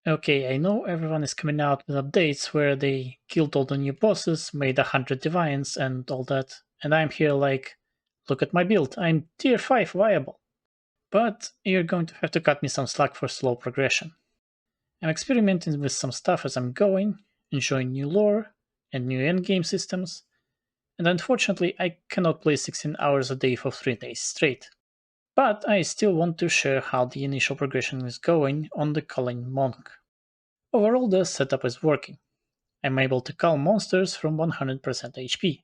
Okay, I know everyone is coming out with updates where they killed all the new bosses, made 100 divines and all that, and I'm here like, look at my build, I'm tier 5 viable. But you're going to have to cut me some slack for slow progression. I'm experimenting with some stuff as I'm going, enjoying new lore and new endgame systems, and unfortunately I cannot play 16 hours a day for 3 days straight. But I still want to share how the initial progression is going on the culling monk. Overall the setup is working. I'm able to cull monsters from 100% HP,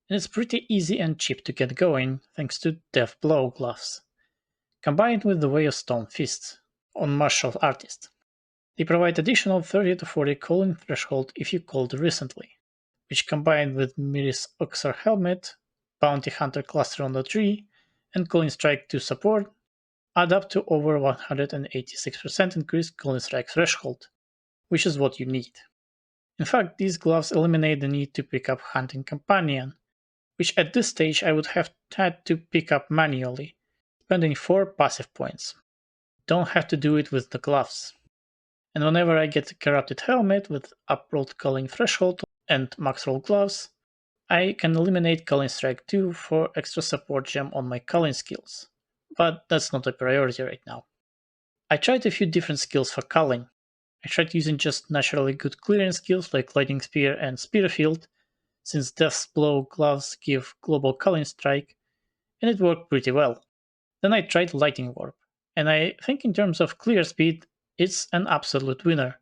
and it's pretty easy and cheap to get going thanks to Death Blow gloves, combined with the Way of Stone Fists on martial artist. They provide additional 30 to 40 culling threshold if you called recently, which combined with Miris Oxar Helmet, Bounty Hunter Cluster on the tree, and Culling Strike 2 support add up to over 186% increased Culling Strike threshold, which is what you need. In fact, these gloves eliminate the need to pick up Hunting Companion, which at this stage I would have had to pick up manually, spending 4 passive points. Don't have to do it with the gloves. And whenever I get a Corrupted Helmet with Uprolled Culling Threshold and Max Roll Gloves, I can eliminate Culling Strike 2 for extra support gem on my culling skills. But that's not a priority right now. I tried a few different skills for culling. I tried using just naturally good clearing skills like Lightning Spear and Spear Field, since Death's Blow gloves give global culling strike, and it worked pretty well. Then I tried Lightning Warp, and I think in terms of clear speed, it's an absolute winner.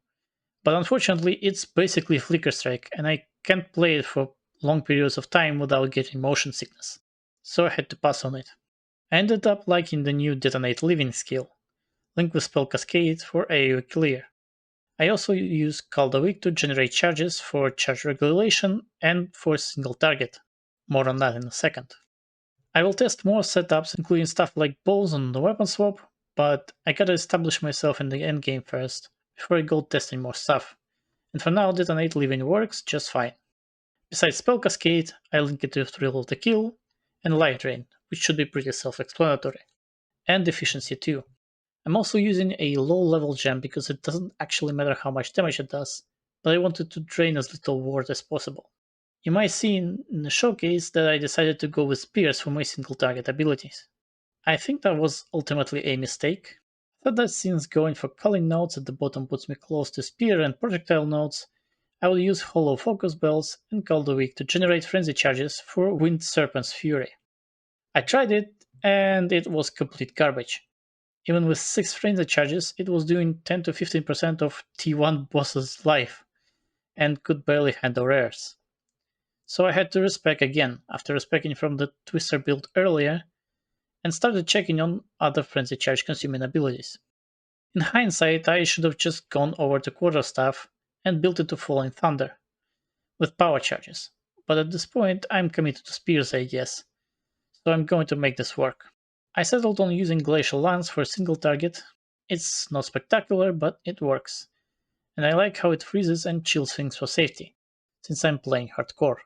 But unfortunately, it's basically Flicker Strike, and I can't play it for long periods of time without getting motion sickness. So I had to pass on it. I ended up liking the new Detonate Living skill, linked with Spell Cascade for AoE clear. I also use Caldawick to generate charges for charge regulation and for a single target. More on that in a second. I will test more setups, including stuff like balls on the weapon swap, but I gotta establish myself in the endgame first, before I go testing more stuff. And for now, Detonate Living works just fine. Besides Spell Cascade, I link it to Thrill of the Kill and Life Drain, which should be pretty self-explanatory. And Efficiency too. I'm also using a low-level gem because it doesn't actually matter how much damage it does, but I wanted to drain as little ward as possible. You might see in the showcase that I decided to go with spears for my single target abilities. I think that was ultimately a mistake. I thought that since going for culling nodes at the bottom puts me close to spear and projectile nodes, I will use hollow focus bells and Caldawick to generate frenzy charges for Wind Serpent's Fury. I tried it, and it was complete garbage. Even with 6 frenzy charges, it was doing 10 to 15% of T1 boss's life, and could barely handle rares. So I had to respec again, after respecing from the Twister build earlier, and started checking on other frenzy charge consuming abilities. In hindsight, I should have just gone over to Quarterstaff and built it to Falling Thunder, with power charges, but at this point I'm committed to spears I guess, so I'm going to make this work. I settled on using Glacial Lance for a single target. It's not spectacular, but it works, and I like how it freezes and chills things for safety, since I'm playing hardcore.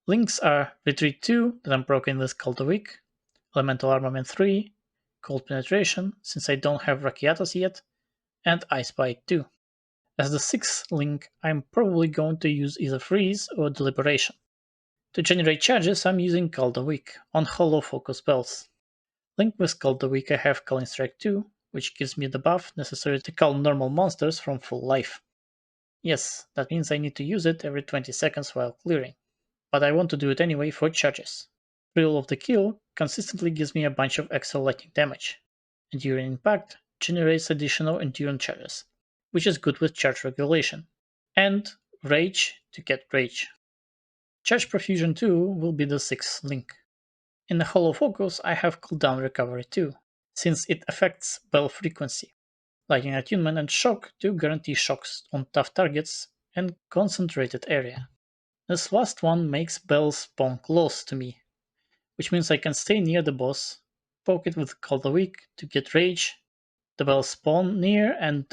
Links are Retreat 2, that I'm broken with Cultawick, Elemental Armament 3, Cold Penetration, since I don't have Rakiatas yet, and Ice Bite 2. As the sixth link, I'm probably going to use either Freeze or Deliberation. To generate charges, I'm using Caldawick on Hollow Focus spells. Linked with Caldawick, I have Culling Strike 2, which gives me the buff necessary to cull normal monsters from full life. Yes, that means I need to use it every 20 seconds while clearing, but I want to do it anyway for charges. Thrill of the Kill consistently gives me a bunch of extra lightning damage. Enduring Impact generates additional endurance charges, which is good with charge regulation. And Rage to get Rage. Charge Profusion 2 will be the sixth link. In the Hollow Focus, I have Cooldown Recovery 2, since it affects spell frequency. Lightning Attunement and Shock to guarantee shocks on tough targets and concentrated area. This last one makes bells spawn close to me, which means I can stay near the boss, poke it with Caldawick to get rage, the bells spawn near and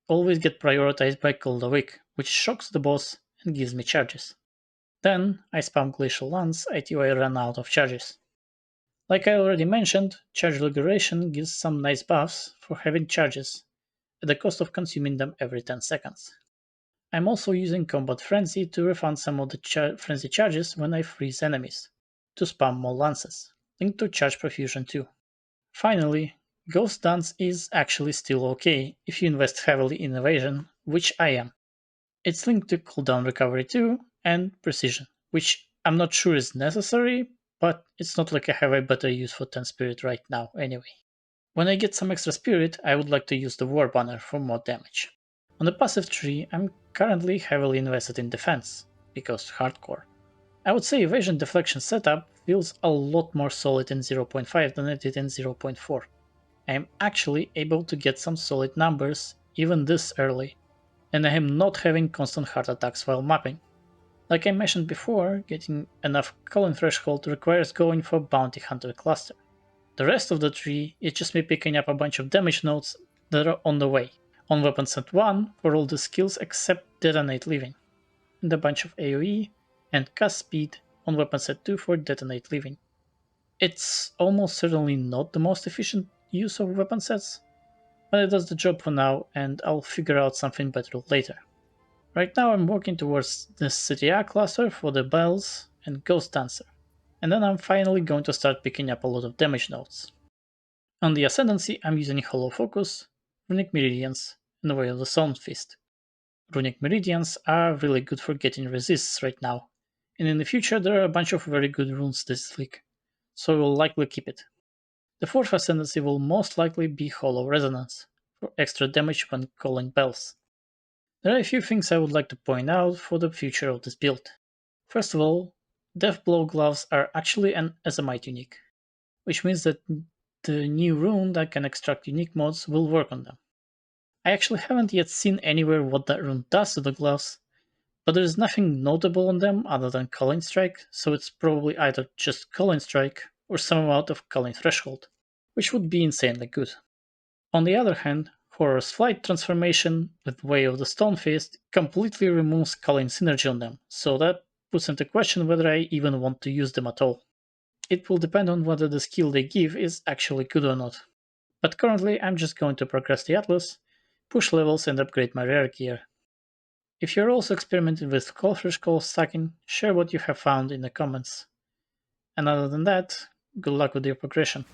always get prioritized by Caldawick, which shocks the boss and gives me charges. Then I spam Glacial Lance until I run out of charges. Like I already mentioned, charge liberation gives some nice buffs for having charges, at the cost of consuming them every 10 seconds. I'm also using Combat Frenzy to refund some of the frenzy charges when I freeze enemies, to spam more lances, linked to charge profusion too. Finally, Ghost Dance is actually still okay if you invest heavily in evasion, which I am. It's linked to cooldown recovery too, and precision, which I'm not sure is necessary, but it's not like I have a better use for 10 spirit right now anyway. When I get some extra spirit, I would like to use the War Banner for more damage. On the passive tree, I'm currently heavily invested in defense, because hardcore. I would say evasion deflection setup feels a lot more solid in 0.5 than it did in 0.4. I am actually able to get some solid numbers even this early, and I am not having constant heart attacks while mapping. Like I mentioned before, getting enough culling threshold requires going for Bounty Hunter cluster. The rest of the tree is just me picking up a bunch of damage nodes that are on the way. On weapon set 1 for all the skills except Detonate Living, and a bunch of AoE and cast speed on weapon set 2 for Detonate Living. It's almost certainly not the most efficient use of weapon sets, but it does the job for now and I'll figure out something better later. Right now I'm working towards the CTA cluster for the bells and Ghost Dancer, and then I'm finally going to start picking up a lot of damage nodes. On the Ascendancy I'm using Hollow Focus, Runic Meridians, and the Way of the Stone Fist. Runic Meridians are really good for getting resists right now, and in the future there are a bunch of very good runes this league, so I will likely keep it. The fourth Ascendancy will most likely be Hollow Resonance, for extra damage when calling bells. There are a few things I would like to point out for the future of this build. First of all, Deathblow gloves are actually an Azamite unique, which means that the new rune that can extract unique mods will work on them. I actually haven't yet seen anywhere what that rune does to the gloves, but there is nothing notable on them other than Culling Strike, so it's probably either just Culling Strike or some amount of Culling Threshold, which would be insanely good. On the other hand, Horror's Flight transformation with Way of the Stone Fist completely removes Culling synergy on them, so that puts into question whether I even want to use them at all. It will depend on whether the skill they give is actually good or not. But currently I'm just going to progress the Atlas, push levels and upgrade my rare gear. If you're also experimenting with Coldfish Call stacking, share what you have found in the comments. And other than that, good luck with your progression.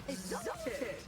Exotic!